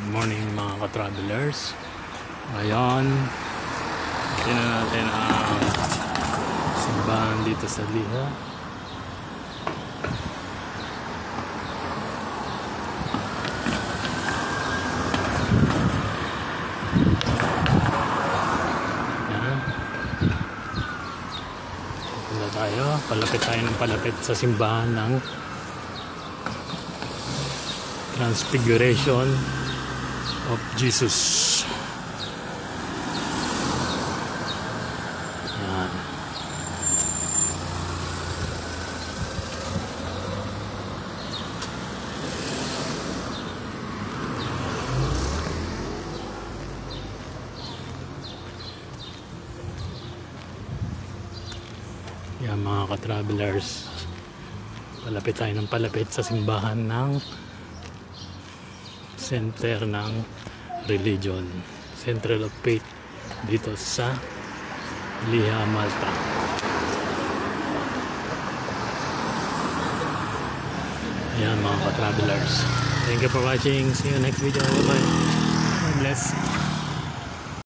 Morning mga ka-travelers. Ngayon tingnan natin ang simbahan dito sa Liha. Yan. Punta tayo. Palapit tayo ng palapit sa simbahan ng Transfiguration of Jesus. Yan. Yan mga ka-travelers. Palapit tayo ng palapit sa simbahan ng center ng religion, Central of Faith dito sa Liha, Malta. Ayan mga ka-travelers, thank you for watching. See you next video. Bye bye. God bless.